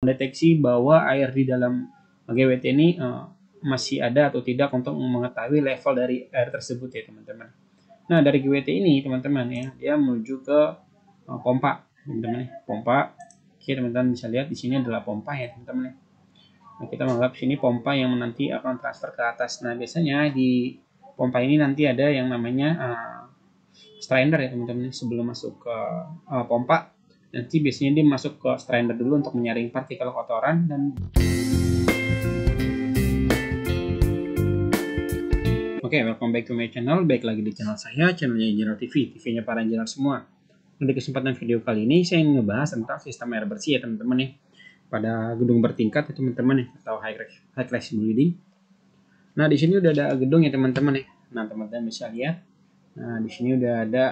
mendeteksi bahwa air di dalam GWT ini masih ada atau tidak untuk mengetahui level dari air tersebut ya teman-teman. Nah dari GWT ini teman-teman ya, dia menuju ke pompa teman-teman ya, pompa. Oke teman-teman bisa lihat di sini adalah pompa ya teman-teman ya. Nah, kita menganggap sini pompa yang nanti akan transfer ke atas. Nah biasanya di pompa ini nanti ada yang namanya strainer ya teman-teman. Sebelum masuk ke pompa, nanti biasanya dia masuk ke strainer dulu untuk menyaring partikel kotoran. Dan Oke, welcome back to my channel. Baik lagi di channel saya, channelnya Engineer TV, TV-nya para engineer semua. Di kesempatan video kali ini saya ingin ngebahas tentang sistem air bersih ya teman-teman ya, pada gedung bertingkat ya teman-teman ya, atau high class building. Nah di sini udah ada gedung ya teman-teman ya. Nah teman-teman bisa lihat. Nah di sini udah ada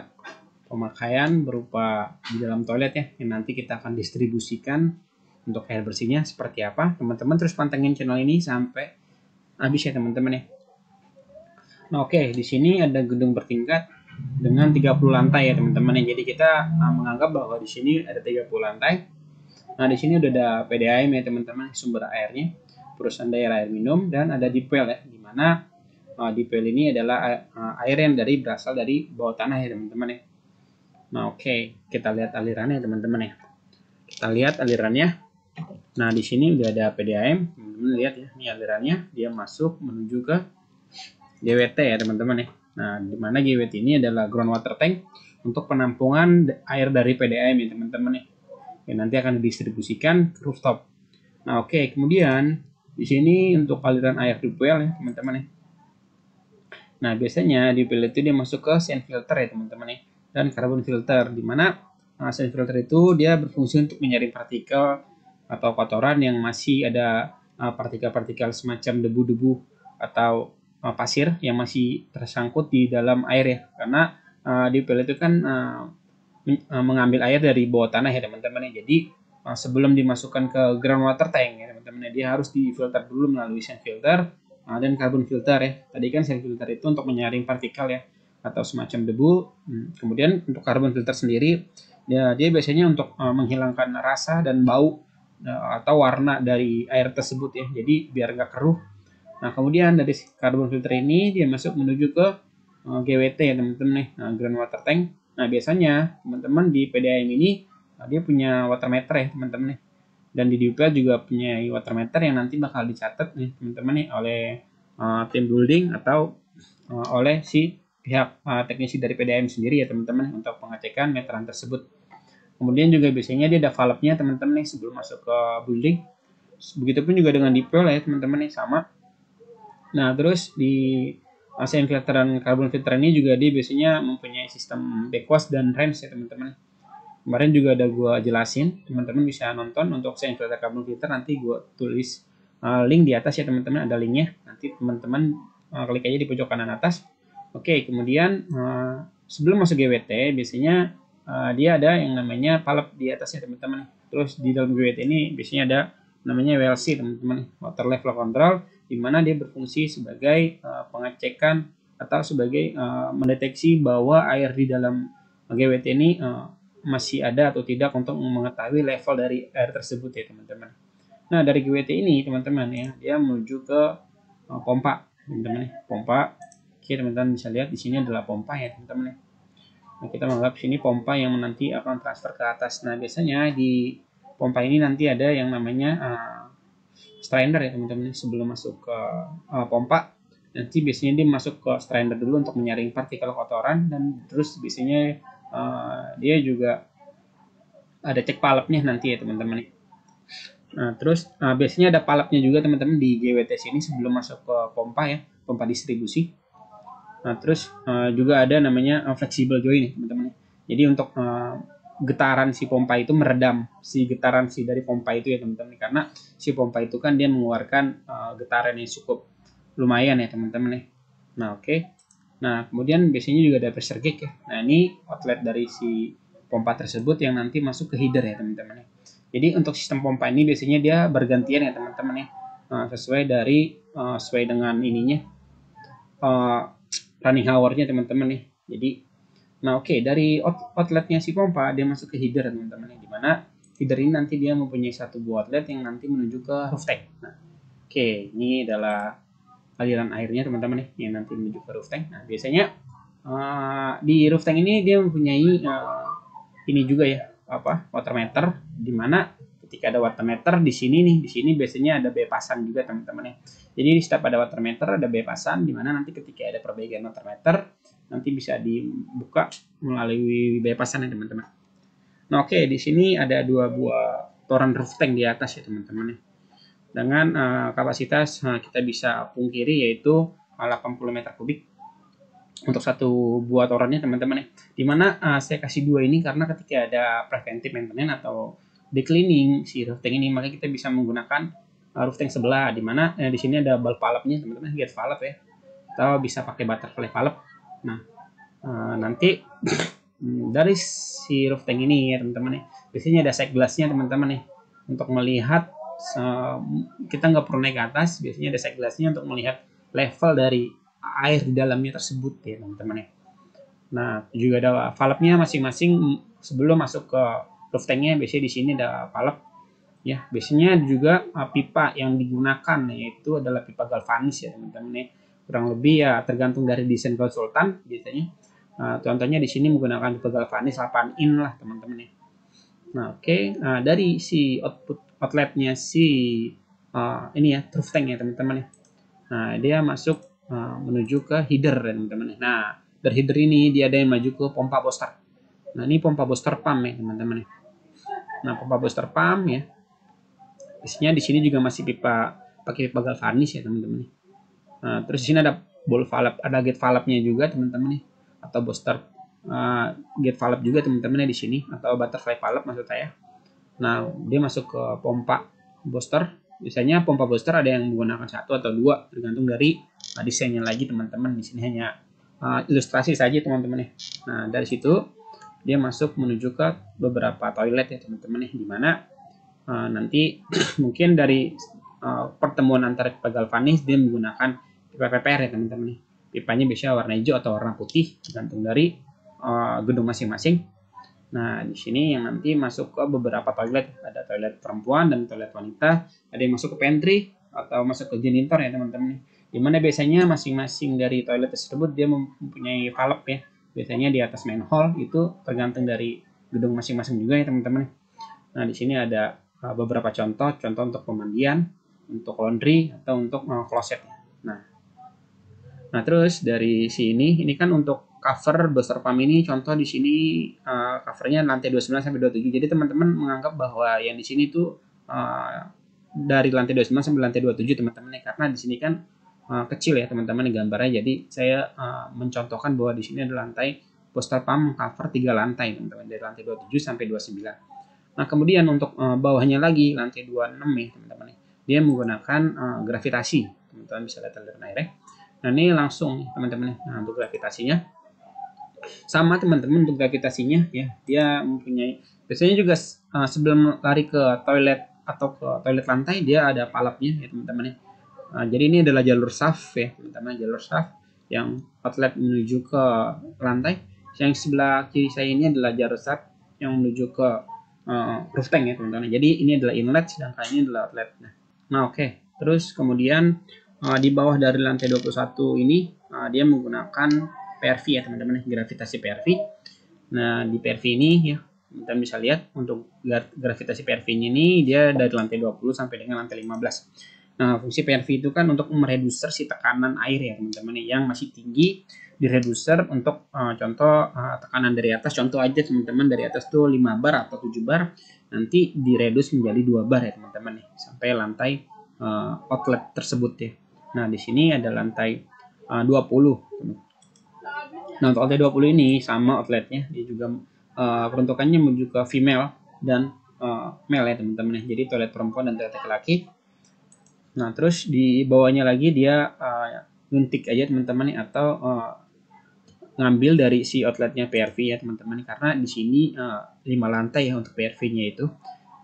pemakaian berupa di dalam toilet ya, yang nanti kita akan distribusikan untuk air bersihnya seperti apa. Teman-teman terus pantengin channel ini sampai habis ya teman-teman ya. Nah oke, di sini ada gedung bertingkat dengan 30 lantai ya teman-teman ya. Jadi kita menganggap bahwa di sini ada 30 lantai. Nah di sini udah ada PDAM ya teman-teman, sumber airnya, perusahaan daerah air minum, dan ada deep well ya, dimana deep well ini adalah air yang berasal dari bawah tanah ya teman-teman ya. Nah oke, kita lihat alirannya teman-teman ya. Kita lihat alirannya. Nah di sini udah ada PDAM, teman-teman lihat ya, ini alirannya, dia masuk menuju ke GWT ya teman-teman ya. Nah, di mana GWT ini adalah groundwater tank untuk penampungan air dari PDAM ya teman-teman ya. Yang nanti akan didistribusikan ke rooftop. Nah, oke, kemudian di sini untuk aliran air deep well ya teman-teman ya. Nah, biasanya deep well itu dia masuk ke sand filter ya teman-teman ya, dan carbon filter, di mana sand filter itu dia berfungsi untuk menyaring partikel atau kotoran yang masih ada partikel-partikel semacam debu-debu atau pasir yang masih tersangkut di dalam air ya, karena deep well itu kan mengambil air dari bawah tanah ya teman-teman ya. Jadi sebelum dimasukkan ke groundwater tank ya teman-teman ya, dia harus difilter dulu melalui sand filter dan carbon filter ya. Tadi kan sand filter itu untuk menyaring partikel ya atau semacam debu. Kemudian untuk carbon filter sendiri dia biasanya untuk menghilangkan rasa dan bau atau warna dari air tersebut ya. Jadi biar nggak keruh. Nah kemudian dari carbon filter ini dia masuk menuju ke GWT ya teman-teman nih, groundwater tank. Nah biasanya teman-teman di PDAM ini dia punya water meter ya teman-teman nih, dan di DUPL juga punya water meter yang nanti bakal dicatat nih teman-teman nih oleh tim building atau oleh si pihak teknisi dari PDAM sendiri ya teman-teman untuk pengecekan meteran tersebut. Kemudian juga biasanya dia ada valve-nya teman-teman nih sebelum masuk ke building. Begitupun juga dengan DUPL ya teman-teman nih, sama. Nah, terus di sand filter dan carbon filter ini juga dia biasanya mempunyai sistem backwash dan rinse ya teman-teman. Kemarin juga ada gua jelasin, teman-teman bisa nonton untuk sand filter carbon filter, nanti gua tulis link di atas ya teman-teman, ada linknya. Nanti teman-teman klik aja di pojok kanan atas. Oke, kemudian sebelum masuk GWT biasanya dia ada yang namanya valve di atasnya teman-teman. Terus di dalam GWT ini biasanya ada namanya WLC teman-teman, water level control, di mana dia berfungsi sebagai pengecekan atau sebagai mendeteksi bahwa air di dalam GWT ini masih ada atau tidak untuk mengetahui level dari air tersebut ya teman-teman. Nah dari GWT ini teman-teman ya, dia menuju ke pompa teman-teman, pompa. Oke teman-teman bisa lihat di sini adalah pompa ya teman-teman. Nah, kita menganggap sini pompa yang nanti akan transfer ke atas. Nah biasanya di pompa ini nanti ada yang namanya strainer ya teman-teman. Sebelum masuk ke pompa, nanti biasanya dia masuk ke strainer dulu untuk menyaring partikel kotoran, dan terus biasanya dia juga ada cek palapnya nanti ya teman-teman. Nah terus biasanya ada palapnya juga teman-teman di GWT sini sebelum masuk ke pompa ya, pompa distribusi. Nah terus juga ada namanya flexible joint nih teman-teman. Jadi untuk getaran si pompa itu meredam si getaran si dari pompa itu ya teman-teman, karena si pompa itu kan dia mengeluarkan getaran yang cukup lumayan ya teman-teman ya. Nah oke. Nah kemudian biasanya juga ada pressure gauge ya. Nah ini outlet dari si pompa tersebut yang nanti masuk ke header ya teman-teman ya. Jadi untuk sistem pompa ini biasanya dia bergantian ya teman-teman ya, sesuai dengan ininya running hour-nya teman-teman nih. Jadi nah oke, dari outletnya si pompa dia masuk ke header teman-teman, di mana Feeder ini nanti dia mempunyai satu buah outlet yang nanti menuju ke roof tank. Nah, oke, ini adalah aliran airnya teman-teman nih yang nanti menuju ke roof tank. Nah, biasanya di roof tank ini dia mempunyai ini juga ya, water meter, di mana ketika ada water meter di sini biasanya ada bypassan juga teman-teman ya. Jadi di setiap ada water meter ada bypassan, di mana nanti ketika ada perbaikan water meter nanti bisa dibuka melalui bypassan ya teman-teman. Nah, oke, di sini ada 2 buah toran roof tank di atas ya teman-teman ya. Dengan kapasitas kita bisa pungkiri yaitu 80 meter kubik untuk satu buah torannya teman-teman ya. Dimana saya kasih 2 ini karena ketika ada preventive maintenance atau declining si roof tank ini, maka kita bisa menggunakan roof tank sebelah, dimana di sini ada valve-nya teman-teman, gate valve ya, atau bisa pakai butterfly valve. Nah, nanti dari si roof tank ini ya teman-teman ya, biasanya ada side glass-nya teman-teman ya, untuk melihat kita nggak perlu naik ke atas, biasanya ada side glass-nya untuk melihat level dari air di dalamnya tersebut ya teman-teman ya. Nah, juga ada valve-nya masing-masing sebelum masuk ke roof tank-nya, biasanya di sini ada valve ya. Biasanya juga pipa yang digunakan yaitu adalah pipa galvanis ya teman-teman ya. Kurang lebih ya tergantung dari desain konsultan biasanya. Contohnya di sini menggunakan pipa galvanis 8 in lah teman-teman ya. Nah, oke. Dari si outletnya si ini ya roof tank ya teman-teman ya. Nah, dia masuk menuju ke header ya teman-teman. Nah, dari header ini dia ada yang maju ke pompa booster. Nah, ini pompa booster pump ya teman-teman. Nah, pompa booster pump ya. Biasanya di sini juga masih pakai pipa galvanis ya teman-teman. Nah, terus di sini ada ball valve, ada gate valve-nya juga teman-teman nih, atau booster gate valve juga teman-teman di sini, atau butterfly valve maksud saya. Nah, dia masuk ke pompa booster. Biasanya pompa booster ada yang menggunakan 1 atau 2 tergantung dari desainnya lagi teman-teman. Di sini hanya ilustrasi saja teman-teman ya. Nah, dari situ dia masuk menuju ke beberapa toilet ya teman-teman ya, di mana nanti mungkin dari pertemuan antara pipa galvanis dia menggunakan pipa PPR ya teman-teman ya. Pipanya biasanya warna hijau atau warna putih tergantung dari gedung masing-masing. Nah, di sini yang nanti masuk ke beberapa toilet, ada toilet perempuan dan toilet wanita, ada yang masuk ke pantry atau masuk ke janitor ya teman-teman. Dimana biasanya masing-masing dari toilet tersebut dia mempunyai valve ya. Biasanya di atas manhole itu tergantung dari gedung masing-masing juga ya teman-teman. Nah, di sini ada beberapa contoh untuk pemandian, untuk laundry atau untuk closet. Nah, terus dari sini ini kan untuk cover booster pump ini, contoh di sini covernya lantai 29 sampai 27. Jadi teman-teman menganggap bahwa yang di sini tuh dari lantai 29 sampai lantai 27 teman-teman ya, karena di sini kan kecil ya teman-teman gambarnya. Jadi saya mencontohkan bahwa di sini ada lantai booster pump cover 3 lantai teman-teman, dari lantai 27 sampai 29. Nah, kemudian untuk bawahnya lagi lantai 26 ya teman-teman. Dia menggunakan gravitasi. Teman-teman bisa lihat aliran airnya. Nah, ini langsung teman-teman. Nah, untuk gravitasinya sama teman-teman, untuk gravitasinya ya, dia mempunyai biasanya juga sebelum lari ke toilet atau ke toilet lantai dia ada palapnya ya teman-teman. Jadi ini adalah jalur shaft ya teman-teman, jalur shaft yang outlet menuju ke lantai. Yang sebelah kiri saya ini adalah jalur shaft yang menuju ke roof tank ya teman-teman. Jadi ini adalah inlet, sedangkan ini adalah outlet. Nah, oke. Terus kemudian di bawah dari lantai 21 ini dia menggunakan PRV ya teman-teman, gravitasi PRV. Nah, di PRV ini ya teman-teman bisa lihat untuk gravitasi PRV-nya ini dia dari lantai 20 sampai dengan lantai 15. Nah, fungsi PRV itu kan untuk mereduser si tekanan air ya teman-teman yang masih tinggi, direduser untuk contoh tekanan dari atas, contoh aja teman-teman dari atas tuh 5 bar atau 7 bar, nanti diredus menjadi 2 bar ya teman-teman sampai lantai outlet tersebut ya. Nah, di sini ada lantai 20. Nah, untuk lantai 20 ini sama outletnya, dia juga peruntukannya menuju ke female dan male ya teman-teman. Jadi toilet perempuan dan toilet laki-laki. Nah, terus di bawahnya lagi dia nyuntik aja teman-teman atau ngambil dari si outletnya PRV ya teman-teman, karena di sini 5 lantai ya untuk PRV-nya itu.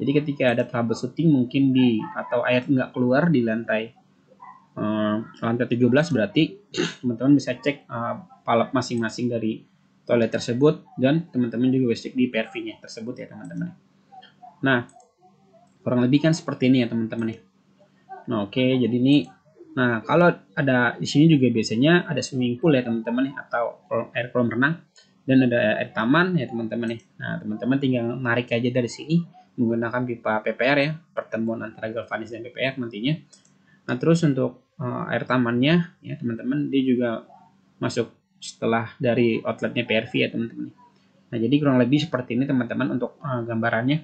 Jadi ketika ada troubleshooting mungkin atau air nggak keluar di lantai 17, berarti teman-teman bisa cek valve masing-masing dari toilet tersebut, dan teman-teman juga bisa cek di PRV-nya tersebut ya teman-teman. Nah, kurang lebih kan seperti ini ya teman-teman ya. Nah, oke, jadi ini, nah kalau ada di sini juga biasanya ada swimming pool ya teman-teman ya, atau air kolam renang, dan ada air taman ya teman-teman ya. Nah, teman-teman tinggal narik aja dari sini menggunakan pipa PPR ya, pertemuan antara galvanis dan PPR nantinya. Nah, terus untuk air tamannya ya teman-teman, dia juga masuk setelah dari outletnya PRV ya teman-teman. Nah, jadi kurang lebih seperti ini teman-teman untuk gambarannya.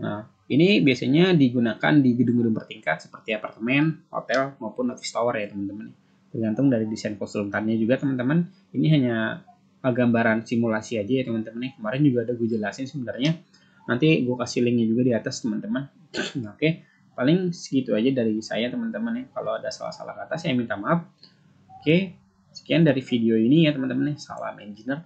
Nah, ini biasanya digunakan di gedung-gedung bertingkat seperti apartemen, hotel, maupun office tower ya teman-teman. Tergantung dari desain konsultannya juga teman-teman. Ini hanya gambaran simulasi aja ya teman-teman. Kemarin juga ada gue jelasin sebenarnya. Nanti gue kasih linknya juga di atas teman-teman. Oke, paling segitu aja dari saya teman-teman ya. Kalau ada salah-salah kata saya minta maaf. Oke, sekian dari video ini ya teman-teman. Salam engineer.